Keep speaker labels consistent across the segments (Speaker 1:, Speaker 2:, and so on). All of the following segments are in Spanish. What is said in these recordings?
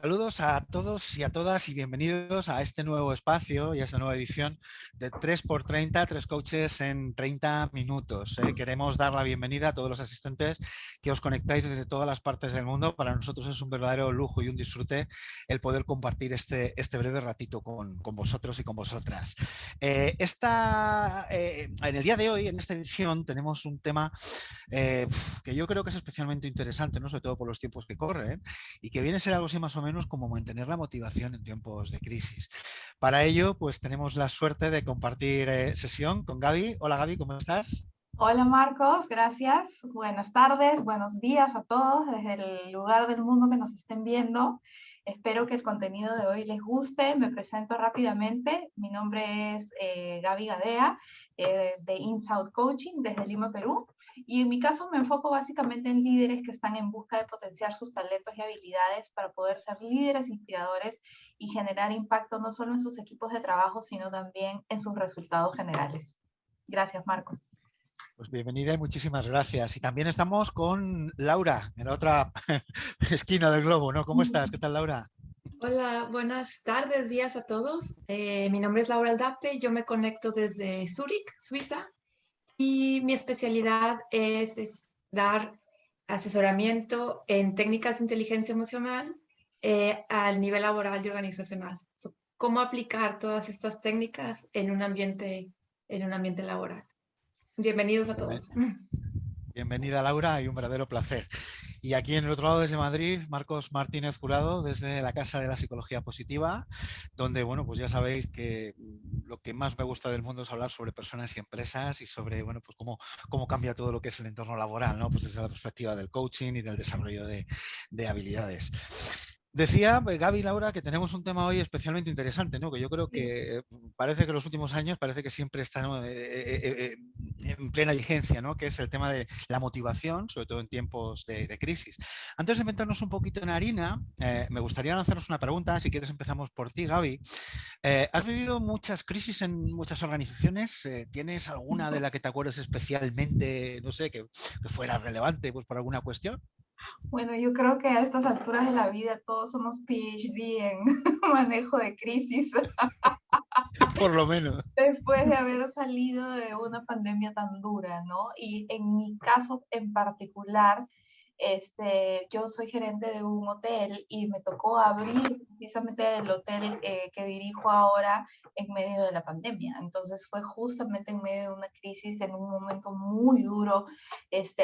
Speaker 1: Saludos a todos y a todas y bienvenidos a este nuevo espacio y a esta nueva edición de 3x30, 3 coaches en 30 minutos. Queremos dar la bienvenida a todos los asistentes que os conectáis desde todas las partes del mundo. Para nosotros es un verdadero lujo y un disfrute el poder compartir este breve ratito con vosotros y con vosotras. En el día de hoy, en esta edición, tenemos un tema que yo creo que es especialmente interesante, ¿no? Sobre todo por los tiempos que corren, y que viene a ser algo así más o menos como mantener la motivación en tiempos de crisis. Para ello, pues tenemos la suerte de compartir sesión con Gaby. Hola Gaby, ¿cómo estás?
Speaker 2: Hola Marcos, gracias. Buenas tardes, buenos días a todos desde el lugar del mundo que nos estén viendo. Espero que el contenido de hoy les guste. Me presento rápidamente. Mi nombre es Gaby Gadea, de Insight Coaching desde Lima, Perú. Y en mi caso me enfoco básicamente en líderes que están en busca de potenciar sus talentos y habilidades para poder ser líderes inspiradores y generar impacto no solo en sus equipos de trabajo, sino también en sus resultados generales. Gracias, Marcos.
Speaker 1: Pues bienvenida y muchísimas gracias. Y también estamos con Laura, en la otra esquina del globo, ¿no? ¿Cómo estás? ¿Qué tal, Laura?
Speaker 3: Hola, buenas tardes, días a todos. Mi nombre es Laura Aldape, yo me conecto desde Zúrich, Suiza, y mi especialidad es dar asesoramiento en técnicas de inteligencia emocional al nivel laboral y organizacional. Cómo aplicar todas estas técnicas en un ambiente laboral. Bienvenidos a todos.
Speaker 1: Bienvenida, Laura, y un verdadero placer. Y aquí en el otro lado, desde Madrid, Marcos Martínez Jurado, desde la Casa de la Psicología Positiva, donde, bueno, pues ya sabéis que lo que más me gusta del mundo es hablar sobre personas y empresas y sobre, bueno, pues cómo cambia todo lo que es el entorno laboral, ¿no? Pues desde la perspectiva del coaching y del desarrollo de habilidades. Decía Gaby y Laura que tenemos un tema hoy especialmente interesante, ¿no? Que yo creo que parece que en los últimos años parece que siempre está, ¿no? En plena vigencia, ¿no? Que es el tema de la motivación, sobre todo en tiempos de crisis. Antes de meternos un poquito en harina, me gustaría lanzarnos una pregunta. Si quieres empezamos por ti, Gaby. ¿Has vivido muchas crisis en muchas organizaciones? ¿Tienes alguna de la que te acuerdes especialmente, no sé, que fuera relevante pues, por alguna cuestión?
Speaker 2: Bueno, yo creo que a estas alturas de la vida todos somos PhD en manejo de crisis
Speaker 1: Por lo menos.
Speaker 2: después de haber salido de una pandemia tan dura, ¿no? Y en mi caso en particular, yo soy gerente de un hotel y me tocó abrir precisamente el hotel que dirijo ahora en medio de la pandemia. Entonces fue justamente en medio de una crisis, en un momento muy duro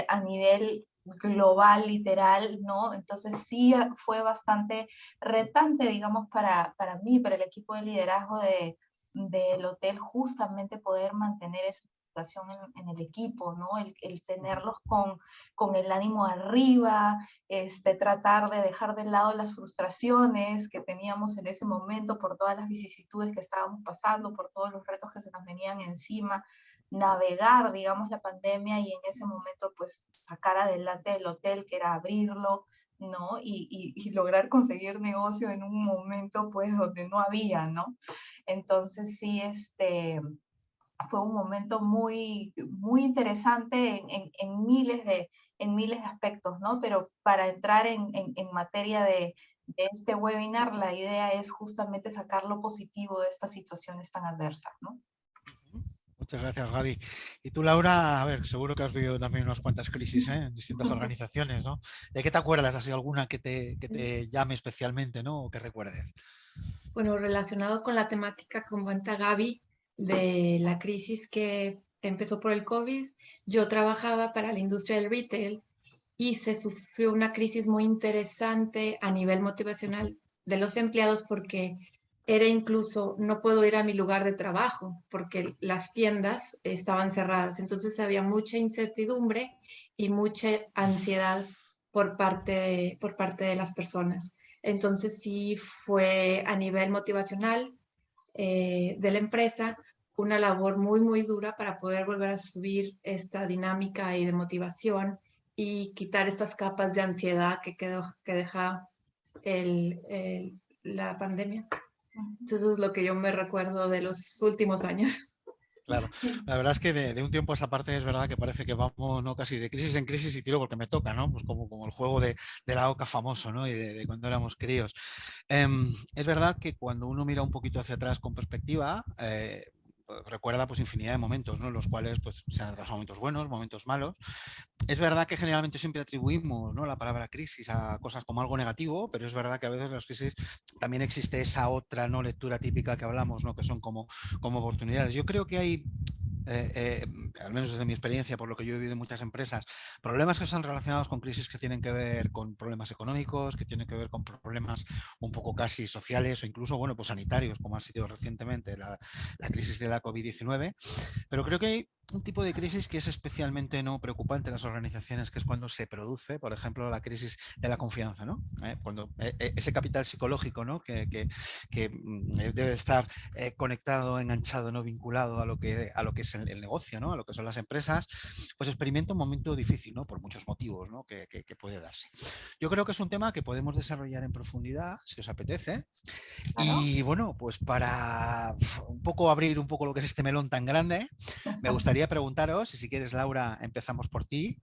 Speaker 2: a nivel global, literal, ¿no? Entonces sí fue bastante retante, digamos, para mí, para el equipo de liderazgo del hotel, justamente poder mantener esa situación en el equipo, ¿no? El tenerlos con el ánimo arriba, tratar de dejar de lado las frustraciones que teníamos en ese momento por todas las vicisitudes que estábamos pasando, por todos los retos que se nos venían encima, navegar, digamos, la pandemia y en ese momento, pues, sacar adelante el hotel, que era abrirlo, ¿no? Y lograr conseguir negocio en un momento, pues, donde no había, ¿no? Entonces, sí, fue un momento muy, muy interesante en miles de aspectos, ¿no? Pero para entrar en materia de este webinar, la idea es justamente sacar lo positivo de estas situaciones tan adversas, ¿no?
Speaker 1: Muchas gracias, Gaby. Y tú, Laura, a ver, seguro que has vivido también unas cuantas crisis, ¿eh? En distintas organizaciones, ¿no? ¿De qué te acuerdas? ¿Has sido alguna que te llame especialmente, ¿no? O que recuerdes.
Speaker 3: Bueno, relacionado con la temática que comenta Gaby de la crisis que empezó por el COVID, yo trabajaba para la industria del retail y se sufrió una crisis muy interesante a nivel motivacional de los empleados porque era incluso, no puedo ir a mi lugar de trabajo porque las tiendas estaban cerradas. Entonces había mucha incertidumbre y mucha ansiedad por parte de las personas. Entonces sí fue a nivel motivacional de la empresa una labor muy, muy dura para poder volver a subir esta dinámica y de motivación y quitar estas capas de ansiedad que deja la pandemia. Entonces eso es lo que yo me recuerdo de los últimos años.
Speaker 1: Claro, la verdad es que de un tiempo a esta parte es verdad que parece que vamos, ¿no?, casi de crisis en crisis y tiro porque me toca, ¿no? Pues como el juego de la oca famoso, ¿no? Y de cuando éramos críos. Es verdad que cuando uno mira un poquito hacia atrás con perspectiva, recuerda pues infinidad de momentos, ¿no?, en los cuales pues se han atravesado momentos buenos, momentos malos. Es verdad que generalmente siempre atribuimos, ¿no?, la palabra crisis a cosas como algo negativo, pero es verdad que a veces las crisis también existe esa otra, ¿no?, lectura típica que hablamos, ¿no?, que son como oportunidades. Yo creo que hay al menos desde mi experiencia, por lo que yo he vivido en muchas empresas, problemas que están relacionados con crisis que tienen que ver con problemas económicos, que tienen que ver con problemas un poco casi sociales o incluso, bueno, pues sanitarios, como ha sido recientemente la crisis de la COVID-19. Pero creo que hay un tipo de crisis que es especialmente no preocupante en las organizaciones, que es cuando se produce, por ejemplo, la crisis de la confianza, ¿no? Cuando ese capital psicológico, ¿no?, que debe estar conectado, enganchado, no vinculado a lo que es el negocio, ¿no?, a lo que son las empresas, pues experimenta un momento difícil, ¿no?, por muchos motivos, ¿no?, que puede darse. Yo creo que es un tema que podemos desarrollar en profundidad, si os apetece.
Speaker 2: Claro.
Speaker 1: Y bueno, pues para un poco abrir un poco lo que es este melón tan grande, me gustaría preguntaros, y si quieres, Laura, empezamos por ti,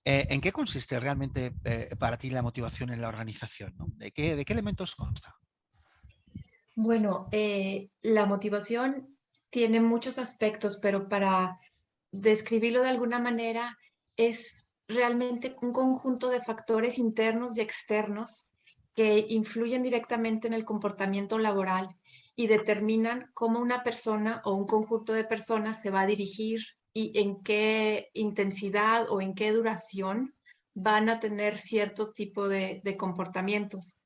Speaker 1: ¿en qué consiste realmente para ti la motivación en la organización, ¿no? ¿De qué elementos consta?
Speaker 3: Bueno, la motivación tiene muchos aspectos, pero para describirlo de alguna manera, es realmente un conjunto de factores internos y externos que influyen directamente en el comportamiento laboral y determinan cómo una persona o un conjunto de personas se va a dirigir y en qué intensidad o en qué duración van a tener cierto tipo de comportamientos.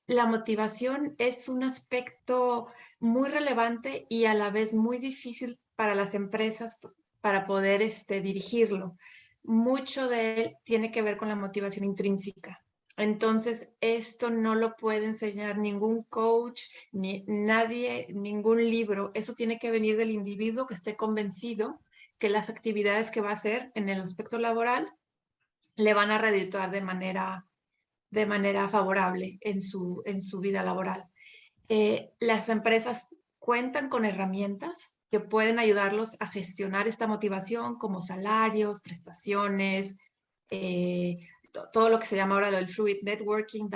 Speaker 3: La motivación es un aspecto muy relevante y a la vez muy difícil para las empresas para poder dirigirlo. Mucho de él tiene que ver con la motivación intrínseca. Entonces, esto no lo puede enseñar ningún coach, ni nadie, ningún libro. Eso tiene que venir del individuo que esté convencido que las actividades que va a hacer en el aspecto laboral le van a redituar de manera favorable en su vida laboral. Las empresas cuentan con herramientas que pueden ayudarlos a gestionar esta motivación, como salarios, prestaciones, todo lo que se llama ahora el fluid networking,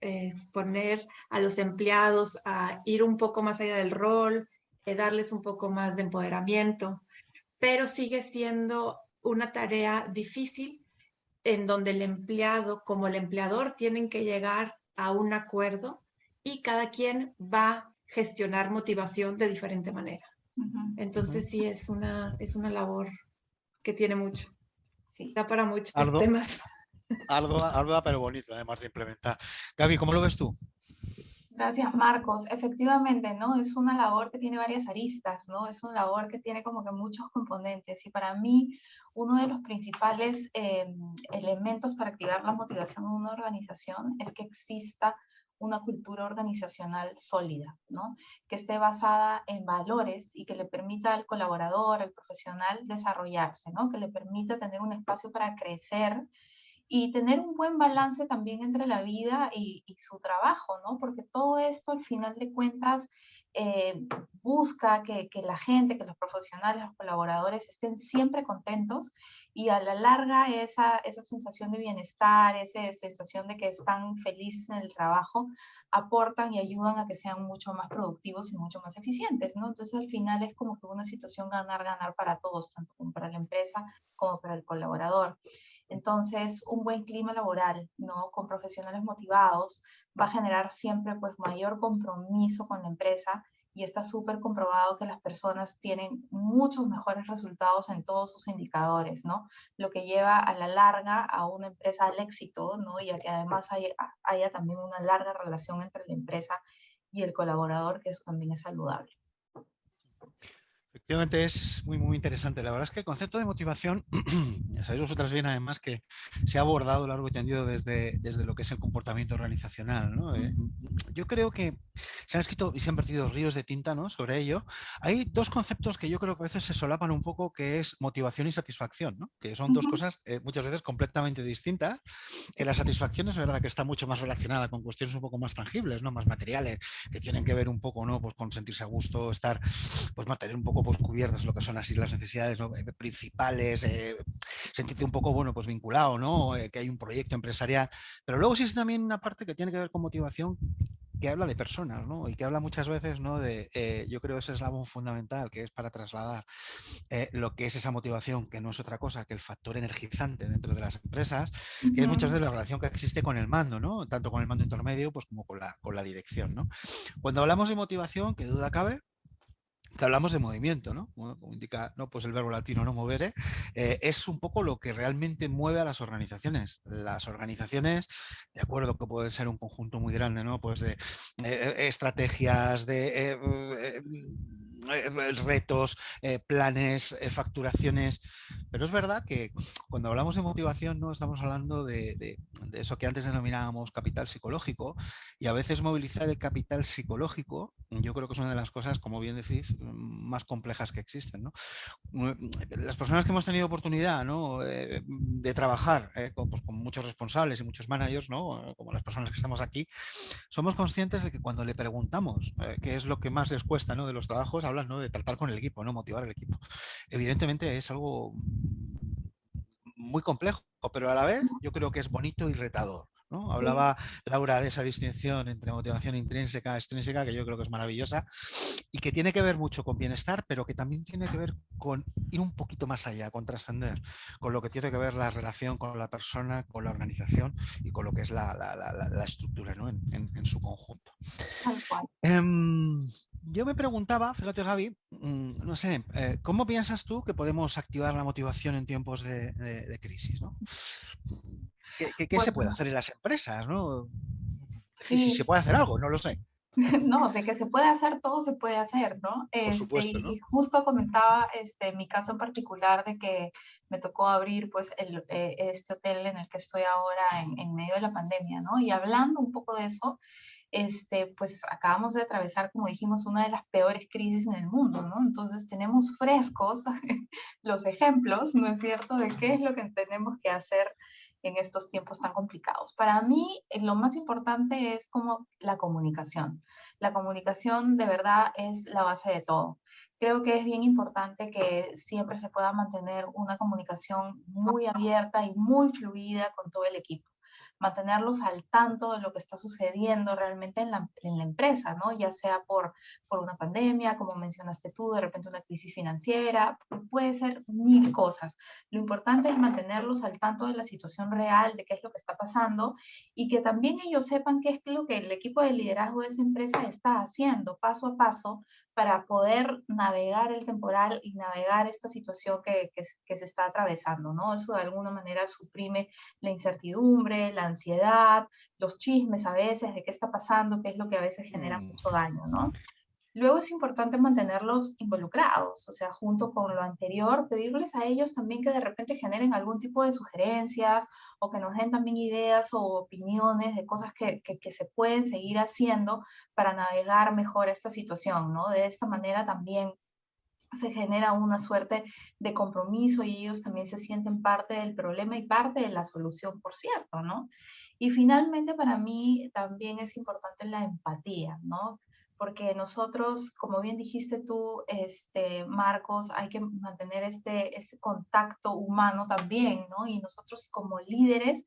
Speaker 3: exponer a los empleados a ir un poco más allá del rol, darles un poco más de empoderamiento, pero sigue siendo una tarea difícil en donde el empleado como el empleador tienen que llegar a un acuerdo y cada quien va a gestionar motivación de diferente manera. Entonces sí, es una labor que tiene mucho.
Speaker 2: Sí.
Speaker 3: Da para muchos
Speaker 1: Ardua,
Speaker 3: temas.
Speaker 1: ardua, pero bonita, además de implementar. Gaby, ¿cómo lo ves tú?
Speaker 2: Gracias, Marcos. Efectivamente, ¿no? Es una labor que tiene varias aristas, ¿no? Es una labor que tiene como que muchos componentes. Y para mí, uno de los principales elementos para activar la motivación en una organización es que exista una cultura organizacional sólida, ¿no? Que esté basada en valores y que le permita al colaborador, al profesional, desarrollarse, ¿no? Que le permita tener un espacio para crecer y tener un buen balance también entre la vida y su trabajo, ¿no? Porque todo esto, al final de cuentas, busca que la gente, que los profesionales, los colaboradores estén siempre contentos y a la larga esa sensación de bienestar, esa sensación de que están felices en el trabajo, aportan y ayudan a que sean mucho más productivos y mucho más eficientes, ¿no? Entonces, al final es como que una situación ganar-ganar para todos, tanto como para la empresa como para el colaborador. Entonces, un buen clima laboral, ¿no? Con profesionales motivados, va a generar siempre pues mayor compromiso con la empresa y está súper comprobado que las personas tienen muchos mejores resultados en todos sus indicadores, ¿no? Lo que lleva a la larga a una empresa al éxito, ¿no? Y a que además haya también una larga relación entre la empresa y el colaborador, que eso también es saludable.
Speaker 1: Efectivamente es muy interesante. La verdad es que el concepto de motivación, ya sabéis vosotras bien además que se ha abordado largo y tendido desde lo que es el comportamiento organizacional, ¿no? Yo creo que se han escrito y se han vertido ríos de tinta, ¿no?, sobre ello. Hay dos conceptos que yo creo que a veces se solapan un poco, que es motivación y satisfacción, ¿no? Que son dos cosas muchas veces completamente distintas, que la satisfacción es verdad que está mucho más relacionada con cuestiones un poco más tangibles, ¿no?, más materiales, que tienen que ver un poco, ¿no?, pues con sentirse a gusto, estar, pues mantener un poco pues cubiertas lo que son así las necesidades, ¿no?, principales, sentirte un poco, bueno, pues vinculado, ¿no?, que hay un proyecto empresarial, pero luego existe también una parte que tiene que ver con motivación, que habla de personas, ¿no?, y que habla muchas veces, ¿no?, de, yo creo, ese eslabón fundamental que es para trasladar lo que es esa motivación, que no es otra cosa que el factor energizante dentro de las empresas, que es muchas veces la relación que existe con el mando, ¿no?, tanto con el mando intermedio pues como con la dirección, ¿no? Cuando hablamos de motivación, que duda cabe, que hablamos de movimiento, ¿no? Bueno, como indica, ¿no?, pues el verbo latino no movere, es un poco lo que realmente mueve a las organizaciones. Las organizaciones, de acuerdo que pueden ser un conjunto muy grande, ¿no?, pues de estrategias, de retos, planes, facturaciones, pero es verdad que cuando hablamos de motivación no estamos hablando de eso que antes denominábamos capital psicológico, y a veces movilizar el capital psicológico, yo creo que es una de las cosas, como bien decís, más complejas que existen, ¿no? Las personas que hemos tenido oportunidad, ¿no?, de trabajar pues, con muchos responsables y muchos managers, ¿no?, como las personas que estamos aquí, somos conscientes de que cuando le preguntamos qué es lo que más les cuesta, ¿no?, de los trabajos, hablan, ¿no?, de tratar con el equipo, ¿no?, motivar al equipo. Evidentemente es algo muy complejo, pero a la vez yo creo que es bonito y retador, ¿no? Hablaba Laura de esa distinción entre motivación intrínseca, extrínseca, que yo creo que es maravillosa y que tiene que ver mucho con bienestar, pero que también tiene que ver con ir un poquito más allá, con trascender, con lo que tiene que ver la relación con la persona, con la organización y con lo que es la estructura, ¿no?, en su conjunto.
Speaker 2: Tal cual.
Speaker 1: Yo me preguntaba, fíjate Gaby, no sé, ¿cómo piensas tú que podemos activar la motivación en tiempos de crisis, ¿no? ¿Qué se puede
Speaker 2: Bueno,
Speaker 1: hacer en las empresas, ¿no? Y si
Speaker 2: sí,
Speaker 1: se puede hacer algo, no lo sé,
Speaker 2: no, de que se puede hacer, todo se puede hacer, ¿no?
Speaker 1: por supuesto,
Speaker 2: Y
Speaker 1: ¿no?
Speaker 2: justo comentaba mi caso en particular de que me tocó abrir pues este hotel en el que estoy ahora en medio de la pandemia, ¿no? Y hablando un poco de eso, pues acabamos de atravesar, como dijimos, una de las peores crisis en el mundo, ¿no? Entonces tenemos frescos los ejemplos, ¿no es cierto?, de qué es lo que tenemos que hacer en estos tiempos tan complicados. Para mí, lo más importante es como la comunicación. La comunicación de verdad es la base de todo. Creo que es bien importante que siempre se pueda mantener una comunicación muy abierta y muy fluida con todo el equipo, mantenerlos al tanto de lo que está sucediendo realmente en la empresa, ¿no? Ya sea por una pandemia, como mencionaste tú, de repente una crisis financiera, puede ser mil cosas. Lo importante es mantenerlos al tanto de la situación real, de qué es lo que está pasando y que también ellos sepan qué es lo que el equipo de liderazgo de esa empresa está haciendo paso a paso para poder navegar el temporal y navegar esta situación que se está atravesando, ¿no? Eso de alguna manera suprime la incertidumbre, la ansiedad, los chismes a veces de qué está pasando, qué es lo que a veces genera
Speaker 1: Mm,
Speaker 2: mucho daño, ¿no? Luego es importante mantenerlos involucrados, o sea, junto con lo anterior, pedirles a ellos también que de repente generen algún tipo de sugerencias o que nos den también ideas o opiniones de cosas que se pueden seguir haciendo para navegar mejor esta situación, ¿no? De esta manera también se genera una suerte de compromiso y ellos también se sienten parte del problema y parte de la solución, por cierto, ¿no? Y finalmente para mí también es importante la empatía, ¿no? Porque nosotros, como bien dijiste tú, Marcos, hay que mantener este contacto humano también, ¿no? Y nosotros como líderes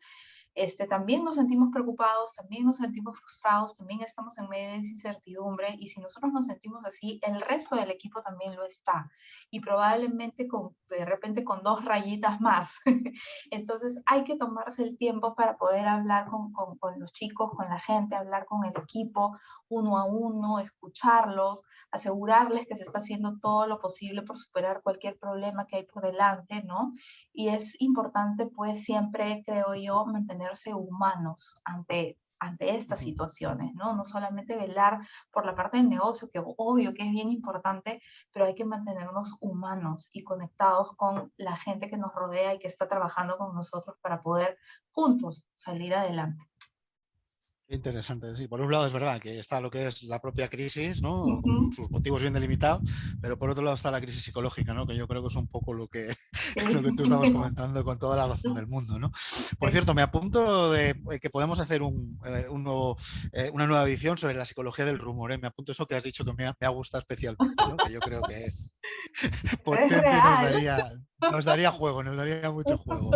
Speaker 2: también nos sentimos preocupados, también nos sentimos frustrados, también estamos en medio de esa incertidumbre y si nosotros nos sentimos así, el resto del equipo también lo está y probablemente de repente con 2 rayitas más. Entonces hay que tomarse el tiempo para poder hablar con los chicos, con la gente, hablar con el equipo uno a uno, escucharlos, asegurarles que se está haciendo todo lo posible por superar cualquier problema que hay por delante, ¿no? Y es importante, pues, siempre, creo yo, mantenerse humanos ante estas
Speaker 1: ujú.
Speaker 2: situaciones, ¿no? No solamente velar por la parte del negocio, que obvio que es bien importante, pero hay que mantenernos humanos y conectados con la gente que nos rodea y que está trabajando con nosotros para poder juntos salir adelante.
Speaker 1: Interesante, sí. Por un lado es verdad que está lo que es la propia crisis, ¿no? Con
Speaker 2: Ujú.
Speaker 1: sus motivos bien delimitados, pero por otro lado está la crisis psicológica, ¿no? Que yo creo que es un poco lo que, lo que tú estabas comentando con toda la razón del mundo, ¿no? Por
Speaker 2: Sí.
Speaker 1: cierto, me apunto de que podemos hacer una nueva edición sobre la psicología del rumor, ¿eh? Me apunto eso que has dicho que me ha gustado especialmente, ¿no? Que yo creo que es
Speaker 2: Es
Speaker 1: potente,
Speaker 2: real.
Speaker 1: nos daría juego, nos daría mucho juego.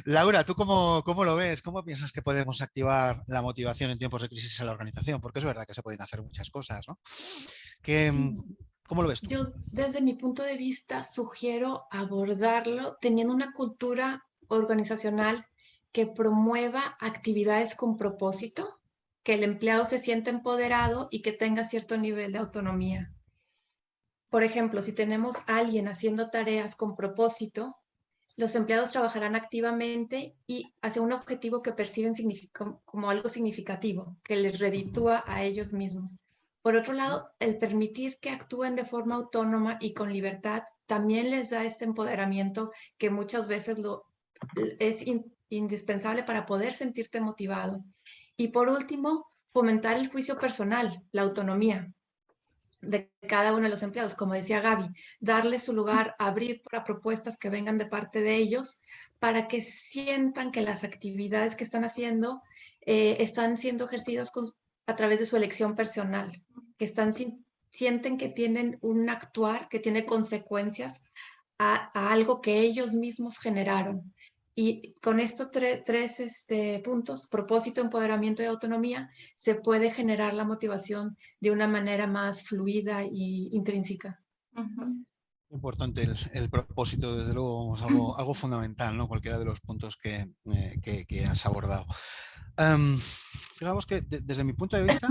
Speaker 1: Laura, ¿tú cómo lo ves? ¿Cómo piensas que podemos activar la motivación en tiempos de crisis en la organización? Porque es verdad que se pueden hacer muchas cosas, ¿no? ¿Qué,
Speaker 3: Sí,
Speaker 1: ¿Cómo lo ves tú?
Speaker 3: yo desde mi punto de vista sugiero abordarlo teniendo una cultura organizacional que promueva actividades con propósito, que el empleado se sienta empoderado y que tenga cierto nivel de autonomía. Por ejemplo, si tenemos a alguien haciendo tareas con propósito, los empleados trabajarán activamente y hacia un objetivo que perciben como algo significativo, que les reditúa a ellos mismos. Por otro lado, el permitir que actúen de forma autónoma y con libertad también les da este empoderamiento que muchas veces es indispensable para poder sentirte motivado. Y por último, fomentar el juicio personal, la autonomía de cada uno de los empleados, como decía Gaby, darle su lugar, abrir para propuestas que vengan de parte de ellos, para que sientan que las actividades que están haciendo están siendo ejercidas a través de su elección personal, que sienten que tienen un actuar que tiene consecuencias a algo que ellos mismos generaron. Y con estos tres puntos, propósito, empoderamiento y autonomía, se puede generar la motivación de una manera más fluida y intrínseca.
Speaker 2: Ujú.
Speaker 1: Importante el propósito, desde luego, es algo fundamental, ¿no? Cualquiera de los puntos que has abordado. Um, Fijaos que desde mi punto de vista,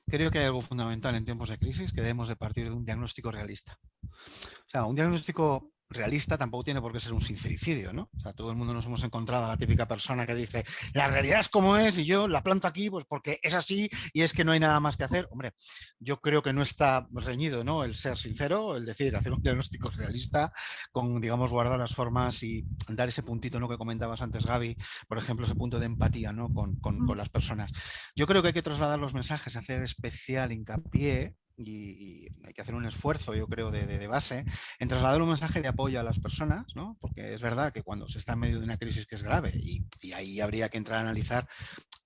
Speaker 1: creo que hay algo fundamental en tiempos de crisis que debemos de partir de un diagnóstico realista. O sea, un diagnóstico realista tampoco tiene por qué ser un sincericidio, ¿no? O sea, todo el mundo nos hemos encontrado a la típica persona que dice, la realidad es como es y yo la planto aquí pues porque es así y es que no hay nada más que hacer. Hombre, yo creo que no está reñido, ¿no? El ser sincero, el decir, hacer un diagnóstico realista con, digamos, guardar las formas y dar ese puntito, ¿no? Que comentabas antes, Gaby, por ejemplo, ese punto de empatía, ¿no? Con las personas. Yo creo que hay que trasladar los mensajes, hacer especial hincapié y hay que hacer un esfuerzo, yo creo, de base en trasladar un mensaje de apoyo a las personas, ¿no? Porque es verdad que cuando se está en medio de una crisis que es grave y ahí habría que entrar a analizar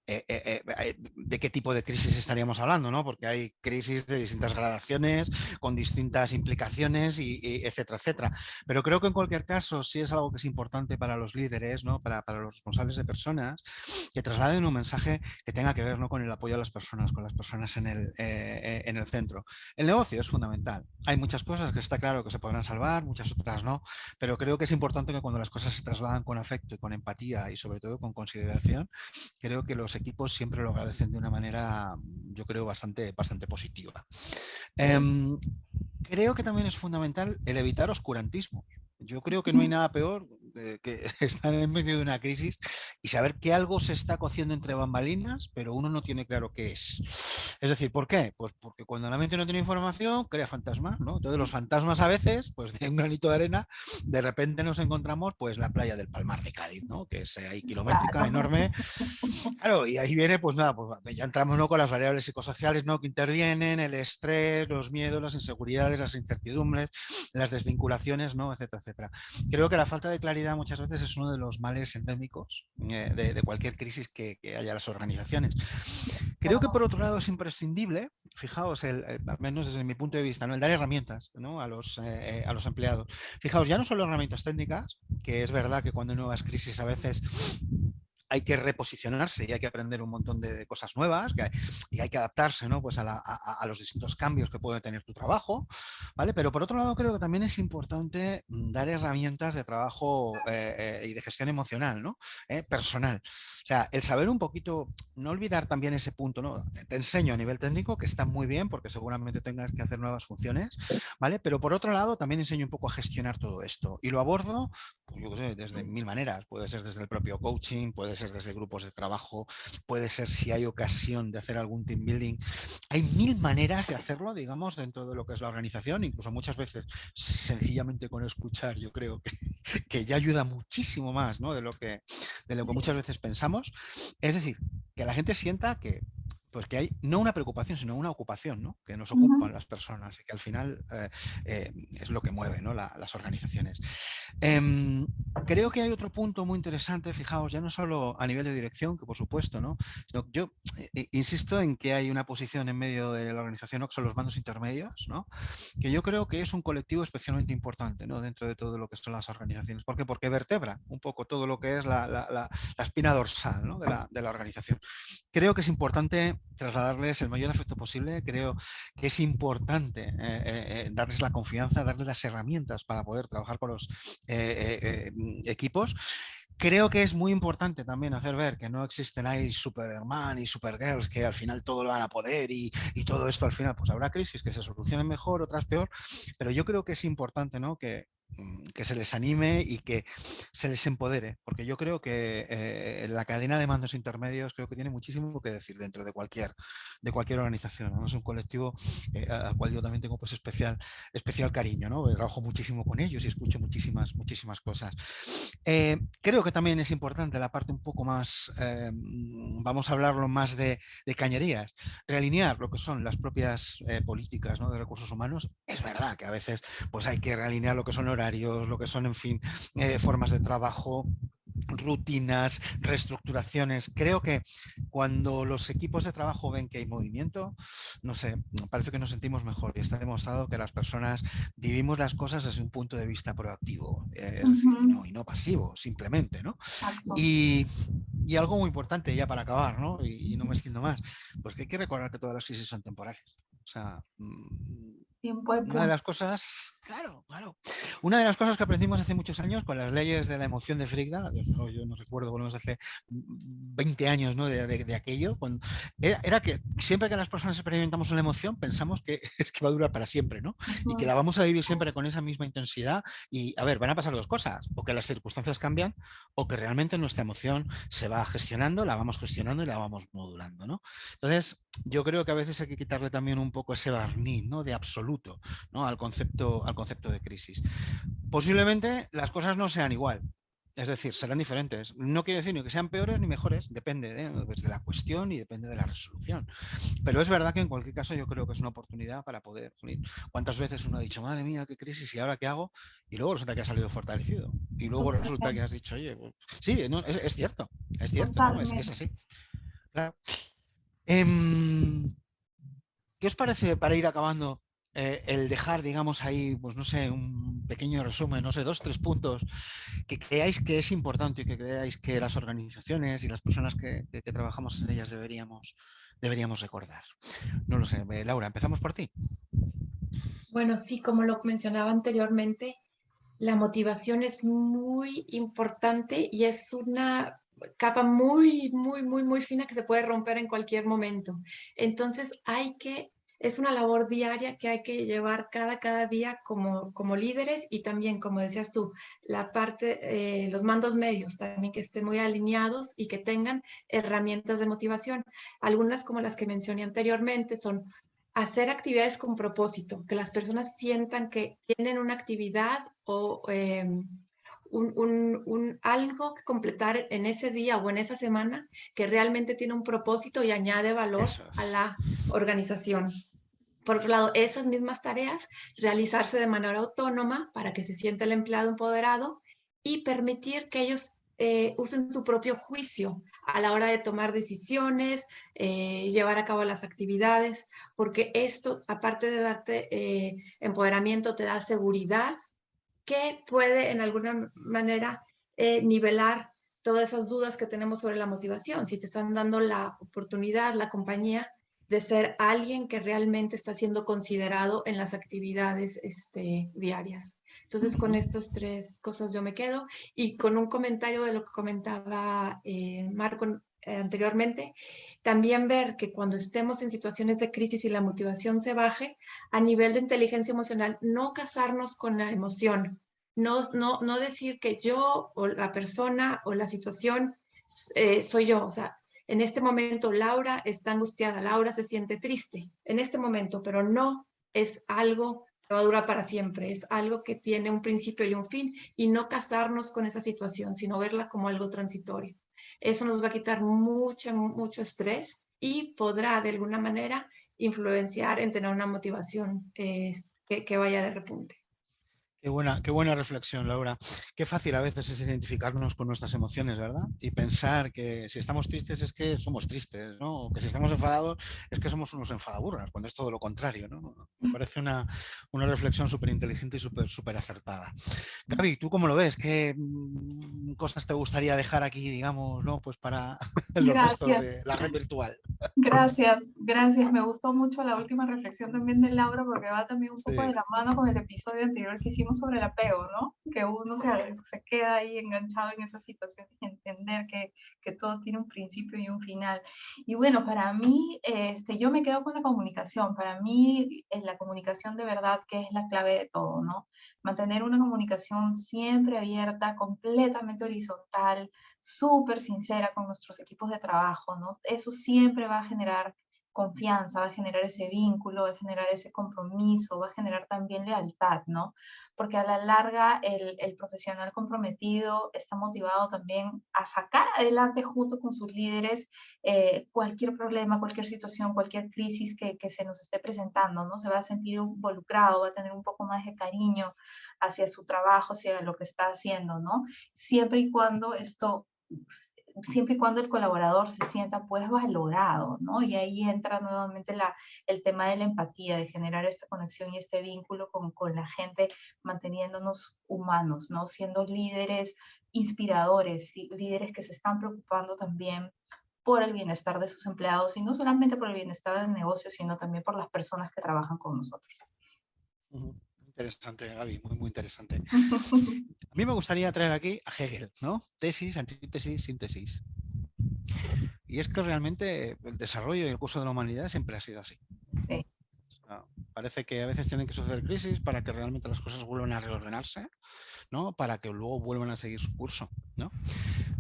Speaker 1: de qué tipo de crisis estaríamos hablando, ¿no? Porque hay crisis de distintas gradaciones, con distintas implicaciones y etcétera, etcétera. Pero creo que en cualquier caso sí es algo que es importante para los líderes, ¿no? Para los responsables de personas, que trasladen un mensaje que tenga que ver, ¿no? Con el apoyo a las personas, con las personas en el centro. El negocio es fundamental. Hay muchas cosas que está claro que se podrán salvar, muchas otras no, pero creo que es importante que cuando las cosas se trasladan con afecto y con empatía y sobre todo con consideración, creo que los equipos siempre lo agradecen de una manera, yo creo, bastante positiva.
Speaker 2: Sí.
Speaker 1: Creo que también es fundamental el evitar oscurantismo. Yo creo que no hay nada peor que estar en medio de una crisis y saber que algo se está cociendo entre bambalinas, pero uno no tiene claro qué es. Es decir, ¿por qué? Pues porque cuando la mente no tiene información, crea fantasmas, ¿no? Entonces los fantasmas a veces, pues de un granito de arena, de repente nos encontramos pues la playa del Palmar de Cádiz, ¿no? Que es ahí kilométrica,
Speaker 2: Claro.
Speaker 1: enorme. Claro, y ahí viene, pues nada, pues ya entramos, ¿no? Con las variables psicosociales, ¿no? Que intervienen, el estrés, los miedos, las inseguridades, las incertidumbres, las desvinculaciones, ¿no? Etcétera, etcétera. Creo que la falta de claridad muchas veces es uno de los males endémicos de cualquier crisis que haya en las organizaciones. Creo que por otro lado es imprescindible, fijaos, al menos desde mi punto de vista, ¿no? El dar herramientas, ¿no? A los empleados. Fijaos, ya no solo herramientas técnicas, que es verdad que cuando hay nuevas crisis a veces hay que reposicionarse y hay que aprender un montón de cosas nuevas y hay que adaptarse, ¿no? Pues a los distintos cambios que puede tener tu trabajo, ¿vale? Pero por otro lado creo que también es importante dar herramientas de trabajo y de gestión emocional, ¿no? Personal. O sea, el saber un poquito, no olvidar también ese punto, ¿no? Te enseño a nivel técnico que está muy bien porque seguramente tengas que hacer nuevas funciones, ¿vale? Pero por otro lado también enseño un poco a gestionar todo esto y lo abordo, pues yo qué sé, desde mil maneras. Puede ser desde el propio coaching, puede puede ser desde grupos de trabajo, puede ser si hay ocasión de hacer algún team building. Hay mil maneras de hacerlo, digamos, dentro de lo que es la organización, incluso muchas veces sencillamente con escuchar, yo creo que ya ayuda muchísimo más, ¿no? de lo que muchas veces pensamos. Es decir, que la gente sienta que, pues que hay no una preocupación, sino una ocupación, ¿no? Que nos ocupan las personas y que al final es lo que mueve, ¿no? Las organizaciones. Creo que hay otro punto muy interesante, fijaos, ya no solo a nivel de dirección, que por supuesto, ¿no? Sino yo insisto en que hay una posición en medio de la organización, ¿no? Que son los mandos intermedios, ¿no? Que yo creo que es un colectivo especialmente importante, ¿no? Dentro de todo lo que son las organizaciones. ¿Por qué? Porque vertebra un poco todo lo que es la espina dorsal, ¿no? de la organización. Creo que es importante trasladarles el mayor afecto posible, creo que es importante darles la confianza, darles las herramientas para poder trabajar con los equipos. Creo que es muy importante también hacer ver que no existen ahí Superman y Supergirls que al final todo lo van a poder y todo esto al final pues habrá crisis que se solucionen mejor, otras peor, pero yo creo que es importante, ¿no? que se les anime y que se les empodere, porque yo creo que la cadena de mandos intermedios creo que tiene muchísimo que decir dentro de cualquier organización, ¿no? Es un colectivo al cual yo también tengo pues especial cariño, ¿no? Trabajo muchísimo con ellos y escucho muchísimas cosas. Creo que también es importante la parte un poco más, vamos a hablarlo más de cañerías, realinear lo que son las propias políticas, ¿no? de recursos humanos. Es verdad que a veces pues hay que realinear lo que son horarios, lo que son, en fin, formas de trabajo, rutinas, reestructuraciones. Creo que cuando los equipos de trabajo ven que hay movimiento, no sé, parece que nos sentimos mejor y está demostrado que las personas vivimos las cosas desde un punto de vista proactivo, es decir, y no pasivo, simplemente, ¿no? Y algo muy importante ya para acabar, ¿no? Y no me extiendo más, pues que hay que recordar que todas las crisis son temporales. O sea, una de las cosas, claro, una de las cosas que aprendimos hace muchos años con las leyes de la emoción de Frigda, yo no recuerdo, por lo menos hace 20 años, ¿no? de aquello, era que siempre que las personas experimentamos una emoción pensamos que es que va a durar para siempre, ¿no? Y que la vamos a vivir siempre con esa misma intensidad y, a ver, van a pasar dos cosas, o que las circunstancias cambian o que realmente nuestra emoción se va gestionando, la vamos gestionando y la vamos modulando, ¿no? Entonces, yo creo que a veces hay que quitarle también un poco ese barniz, ¿no? de absoluto, ¿no? al concepto de crisis. Posiblemente las cosas no sean igual, es decir, serán diferentes. No quiere decir ni que sean peores ni mejores, depende de la cuestión y depende de la resolución. Pero es verdad que en cualquier caso yo creo que es una oportunidad para poder... ¿Cuántas veces uno ha dicho, madre mía, qué crisis, y ahora qué hago? Y luego resulta que ha salido fortalecido. Y luego resulta que has dicho, oye, pues, sí, no, es cierto, ¿no? Es así. Claro. ¿Qué os parece, para ir acabando, el dejar, digamos, ahí, pues no sé, un pequeño resumen, no sé, 2, 3 puntos que creáis que es importante y que creáis que las organizaciones y las personas que trabajamos en ellas deberíamos recordar? No lo sé, Laura, empezamos por ti.
Speaker 3: Bueno, sí, como lo mencionaba anteriormente, la motivación es muy importante y es una capa muy, muy, muy, muy fina que se puede romper en cualquier momento. Entonces es una labor diaria que hay que llevar cada día como líderes y también, como decías tú, la parte, los mandos medios también que estén muy alineados y que tengan herramientas de motivación. Algunas como las que mencioné anteriormente son hacer actividades con propósito, que las personas sientan que tienen una actividad o algo que completar en ese día o en esa semana que realmente tiene un propósito y añade valor a la organización. Por otro lado, esas mismas tareas realizarse de manera autónoma para que se sienta el empleado empoderado y permitir que ellos usen su propio juicio a la hora de tomar decisiones, llevar a cabo las actividades, porque esto, aparte de darte empoderamiento, te da seguridad que puede en alguna manera nivelar todas esas dudas que tenemos sobre la motivación. Si te están dando la oportunidad, la compañía de ser alguien que realmente está siendo considerado en las actividades diarias. Entonces, con estas 3 cosas yo me quedo y con un comentario de lo que comentaba Marco anteriormente, también ver que cuando estemos en situaciones de crisis y la motivación se baje, a nivel de inteligencia emocional, no casarnos con la emoción, no decir que yo o la persona o la situación soy yo, o sea, en este momento Laura está angustiada, Laura se siente triste en este momento, pero no es algo que va a durar para siempre, es algo que tiene un principio y un fin, y no casarnos con esa situación, sino verla como algo transitorio. Eso nos va a quitar mucho estrés y podrá de alguna manera influenciar en tener una motivación que vaya de repunte.
Speaker 1: Qué buena reflexión, Laura. Qué fácil a veces es identificarnos con nuestras emociones, ¿verdad? Y pensar que si estamos tristes es que somos tristes, ¿no? O que si estamos enfadados es que somos unos enfadaburras, cuando es todo lo contrario, ¿no? Me parece una reflexión súper inteligente y súper acertada. Gaby, ¿tú cómo lo ves? ¿Qué cosas te gustaría dejar aquí, digamos, ¿no? Pues para los restos
Speaker 2: Gracias.
Speaker 1: de la red virtual.
Speaker 2: Gracias. Me gustó mucho la última reflexión también de Laura, porque va también un poco
Speaker 1: Sí.
Speaker 2: de la mano con el episodio anterior que hicimos sobre el apego, ¿no? Que uno se queda ahí enganchado en esa situación y entender que todo tiene un principio y un final. Y bueno, para mí, yo me quedo con la comunicación. Para mí, es la comunicación de verdad que es la clave de todo, ¿no? Mantener una comunicación siempre abierta, completamente horizontal, súper sincera con nuestros equipos de trabajo, ¿no? Eso siempre va a generar confianza, va a generar ese vínculo, va a generar ese compromiso, va a generar también lealtad, ¿no? Porque a la larga el profesional comprometido está motivado también a sacar adelante junto con sus líderes cualquier problema, cualquier situación, cualquier crisis que se nos esté presentando, ¿no? Se va a sentir involucrado, va a tener un poco más de cariño hacia su trabajo, hacia lo que está haciendo, ¿no? Siempre y cuando el colaborador se sienta pues valorado, ¿no? Y ahí entra nuevamente el tema de la empatía, de generar esta conexión y este vínculo con la gente, manteniéndonos humanos, ¿no? Siendo líderes inspiradores, líderes que se están preocupando también por el bienestar de sus empleados y no solamente por el bienestar del negocio, sino también por las personas que trabajan con nosotros.
Speaker 1: Interesante, Gaby, muy interesante. A mí me gustaría traer aquí a Hegel, ¿no? Tesis, antítesis, síntesis. Y es que realmente el desarrollo y el curso de la humanidad siempre ha sido así.
Speaker 2: Sí.
Speaker 1: Parece que a veces tienen que suceder crisis para que realmente las cosas vuelvan a reordenarse, ¿no? Para que luego vuelvan a seguir su curso, ¿no?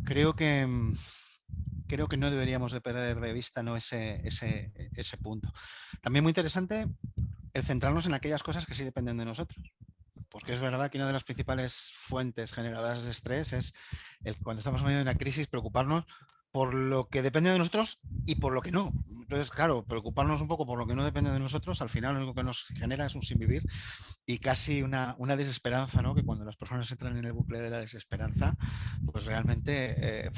Speaker 1: Creo que no deberíamos de perder de vista, ¿no? ese punto. También muy interesante el centrarnos en aquellas cosas que sí dependen de nosotros. Porque es verdad que una de las principales fuentes generadoras de estrés es cuando estamos en medio de una crisis, preocuparnos por lo que depende de nosotros y por lo que no. Entonces, claro, preocuparnos un poco por lo que no depende de nosotros, al final lo único que nos genera es un sinvivir y casi una desesperanza, ¿no? Que cuando las personas entran en el bucle de la desesperanza, pues realmente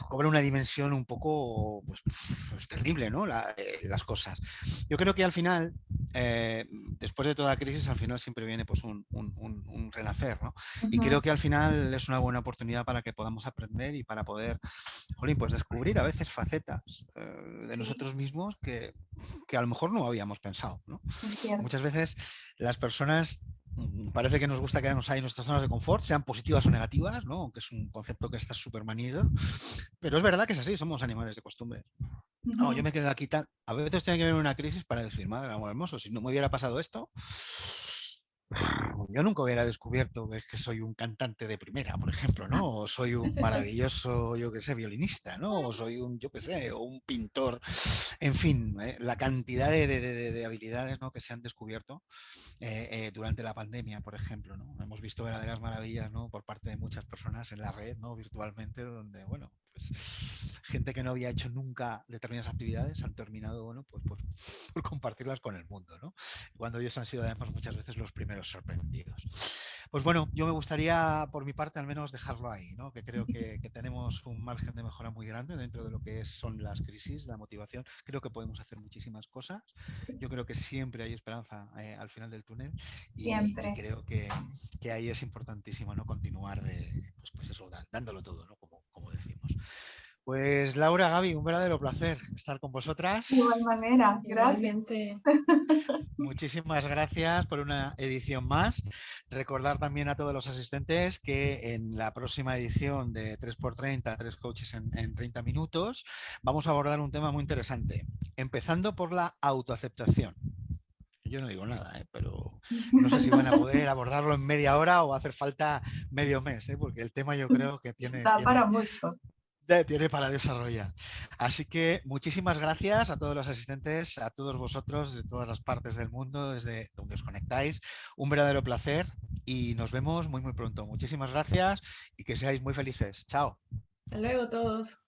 Speaker 1: cobra una dimensión un poco pues terrible, ¿no? Las cosas. Yo creo que al final, después de toda crisis, al final siempre viene pues un renacer, ¿no? Y creo que al final es una buena oportunidad para que podamos aprender y para poder, jolín, pues descubrir a veces facetas de nosotros mismos que a lo mejor no habíamos pensado, ¿no? Muchas veces las personas parece que nos gusta quedarnos ahí en nuestras zonas de confort, sean positivas o negativas, ¿no? Aunque es un concepto que está súper manido, pero es verdad que es así, somos animales de costumbre. No, yo me quedo aquí tal. A veces tiene que haber una crisis para decir, madre, amor hermoso, si no me hubiera pasado esto, yo nunca hubiera descubierto que soy un cantante de primera, por ejemplo, ¿no? O soy un maravilloso, yo qué sé, violinista, ¿no? O soy un, yo qué sé, o un pintor. En fin, la cantidad de habilidades, ¿no? Que se han descubierto durante la pandemia, por ejemplo, ¿no? Hemos visto verdaderas maravillas, ¿no? Por parte de muchas personas en la red, ¿no? Virtualmente, donde, bueno, pues gente que no había hecho nunca determinadas actividades han terminado, bueno, pues por compartirlas con el mundo, ¿no? Cuando ellos han sido además muchas veces los primeros sorprendidos. Pues bueno, yo me gustaría por mi parte al menos dejarlo ahí, ¿no? Que creo que tenemos un margen de mejora muy grande dentro de lo que son las crisis, la motivación. Creo que podemos hacer muchísimas cosas. Yo creo que siempre hay esperanza al final del túnel y creo que ahí es importantísimo, ¿no? Continuar pues eso, dándolo todo, ¿no? Como decimos. Pues Laura, Gaby, un verdadero placer estar con vosotras.
Speaker 2: De igual manera, gracias.
Speaker 1: Muchísimas gracias por una edición más. Recordar también a todos los asistentes que en la próxima edición de 3x30, 3 coaches en 30 minutos, vamos a abordar un tema muy interesante, empezando por la autoaceptación. Yo no digo nada, pero no sé si van a poder abordarlo en media hora o va a hacer falta medio mes, porque el tema yo creo que tiene
Speaker 2: para mucho.
Speaker 1: Tiene para desarrollar. Así que muchísimas gracias a todos los asistentes, a todos vosotros de todas las partes del mundo, desde donde os conectáis. Un verdadero placer y nos vemos muy pronto. Muchísimas gracias y que seáis muy felices. Chao.
Speaker 3: Hasta luego todos.